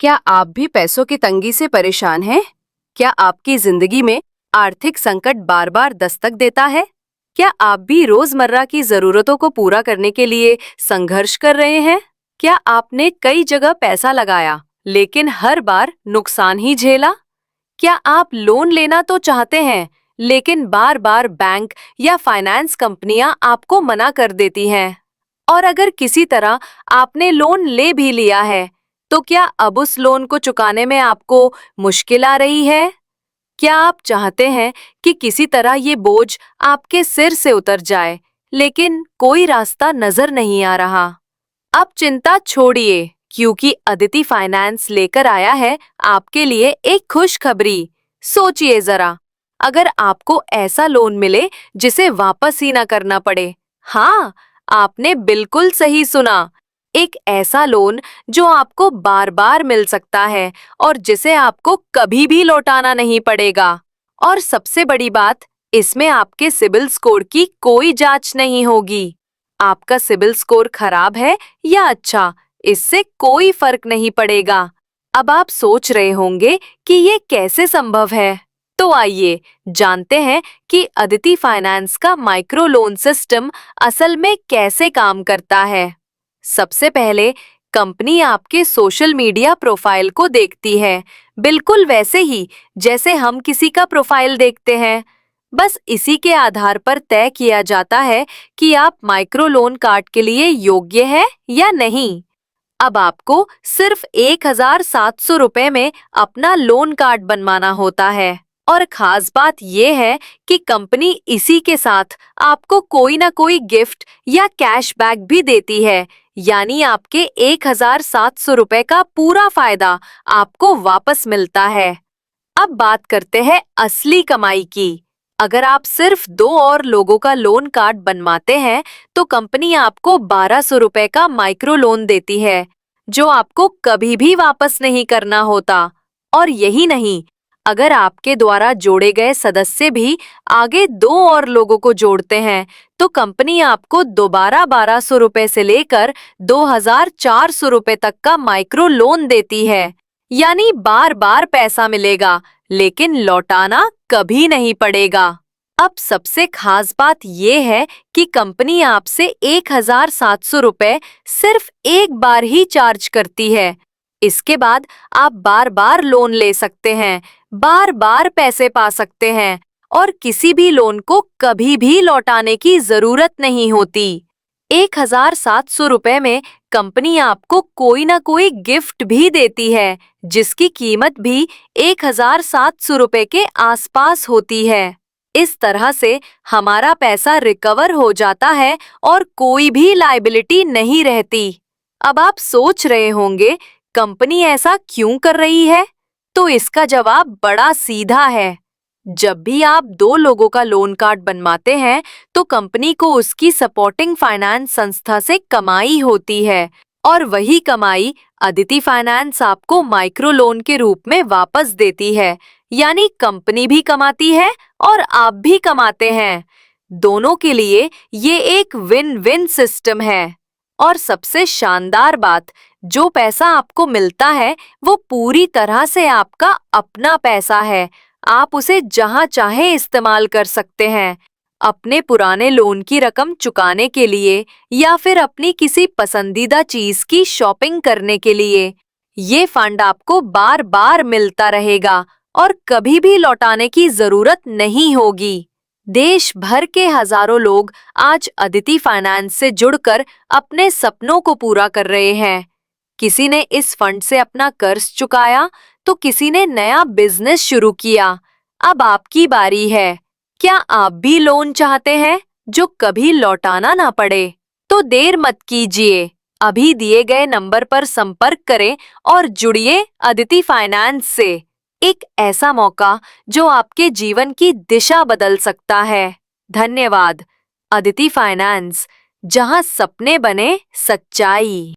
क्या आप भी पैसों की तंगी से परेशान हैं? क्या आपकी जिंदगी में आर्थिक संकट बार-बार दस्तक देता है? क्या आप भी रोजमर्रा की जरूरतों को पूरा करने के लिए संघर्ष कर रहे हैं? क्या आपने कई जगह पैसा लगाया, लेकिन हर बार नुकसान ही झेला? क्या आप लोन लेना तो चाहते हैं, लेकिन बार-बार बैंक या फाइनेंस कंपनियां आपको मना कर देती हैं? और अगर किसी तरह आपने लोन ले भी लिया है, तो क्या अब उस लोन को चुकाने में आपको मुश्किल आ रही है? क्या आप चाहते हैं कि किसी तरह ये बोझ आपके सिर से उतर जाए, लेकिन कोई रास्ता नजर नहीं आ रहा? अब चिंता छोड़िए, क्योंकि अदिति फाइनेंस लेकर आया है आपके लिए एक खुशखबरी। सोचिए जरा, अगर आपको ऐसा लोन मिले जिसे वापस ही ना करना पड़े। हाँ, आपने बिल्कुल सही सुना। एक ऐसा लोन जो आपको बार बार मिल सकता है और जिसे आपको कभी भी लौटाना नहीं पड़ेगा। और सबसे बड़ी बात, इसमें आपके सिबिल स्कोर की कोई जांच नहीं होगी। आपका सिबिल स्कोर खराब है या अच्छा, इससे कोई फर्क नहीं पड़ेगा। अब आप सोच रहे होंगे कि ये कैसे संभव है। तो आइए जानते हैं कि अदिति फाइनेंस का माइक्रो लोन सिस्टम असल में कैसे काम करता है। सबसे पहले कंपनी आपके सोशल मीडिया प्रोफाइल को देखती है, बिल्कुल वैसे ही जैसे हम किसी का प्रोफाइल देखते हैं। बस इसी के आधार पर तय किया जाता है कि आप माइक्रो लोन कार्ड के लिए योग्य है या नहीं। अब आपको सिर्फ 1,700 रुपए में अपना लोन कार्ड बनवाना होता है। और खास बात यह है कि कंपनी इसी के साथ आपको कोई ना कोई गिफ्ट या कैशबैक भी देती है, यानी आपके 1,700 रुपए का पूरा फायदा आपको वापस मिलता है। अब बात करते हैं असली कमाई की। अगर आप सिर्फ 2 और लोगों का लोन कार्ड बनवाते हैं, तो कंपनी आपको 1,200 रुपए का माइक्रो लोन देती है, जो आपको कभी भी वापस नहीं करना होता। और यही नहीं, अगर आपके द्वारा जोड़े गए सदस्य भी आगे 2 और लोगों को जोड़ते हैं, तो कंपनी आपको दोबारा 1,200 रुपए से लेकर 2,400 रुपए तक का माइक्रो लोन देती है। यानी बार बार पैसा मिलेगा, लेकिन लौटाना कभी नहीं पड़ेगा। अब सबसे खास बात यह है कि कंपनी आपसे 1,700 रुपए सिर्फ एक बार ही चार्ज करती है। इसके बाद आप बार बार लोन ले सकते हैं, बार बार पैसे पा सकते हैं और किसी भी लोन को कभी भी लौटाने की जरूरत नहीं होती। 1,700 रुपए में कंपनी आपको कोई ना कोई गिफ्ट भी देती है, जिसकी कीमत भी 1,700 रुपए के आसपास होती है। इस तरह से हमारा पैसा रिकवर हो जाता है और कोई भी लायबिलिटी नहीं रहती। अब आप सोच रहे होंगे, कंपनी ऐसा क्यों कर रही है? तो इसका जवाब बड़ा सीधा है। जब भी आप 2 लोगों का लोन कार्ड बनवाते हैं, तो कंपनी को उसकी सपोर्टिंग फाइनेंस संस्था से कमाई होती है और वही कमाई अदिति फाइनेंस आपको माइक्रो लोन के रूप में वापस देती है। यानी कंपनी भी कमाती है और आप भी कमाते हैं। दोनों के लिए ये एक विन विन सिस्टम है। और सबसे शानदार बात, जो पैसा आपको मिलता है वो पूरी तरह से आपका अपना पैसा है। आप उसे जहां चाहे इस्तेमाल कर सकते हैं, अपने पुराने लोन की रकम चुकाने के लिए या फिर अपनी किसी पसंदीदा चीज की शॉपिंग करने के लिए। ये फंड आपको बार बार मिलता रहेगा और कभी भी लौटाने की जरूरत नहीं होगी। देश भर के हजारों लोग आज अदिति फाइनेंस से जुड़कर अपने सपनों को पूरा कर रहे हैं। किसी ने इस फंड से अपना कर्ज चुकाया, तो किसी ने नया बिजनेस शुरू किया। अब आपकी बारी है। क्या आप भी लोन चाहते हैं जो कभी लौटाना ना पड़े? तो देर मत कीजिए, अभी दिए गए नंबर पर संपर्क करें और जुड़िए अदिति फाइनेंस से। एक ऐसा मौका जो आपके जीवन की दिशा बदल सकता है। धन्यवाद। अदिति फाइनेंस, जहां सपने बने सच्चाई।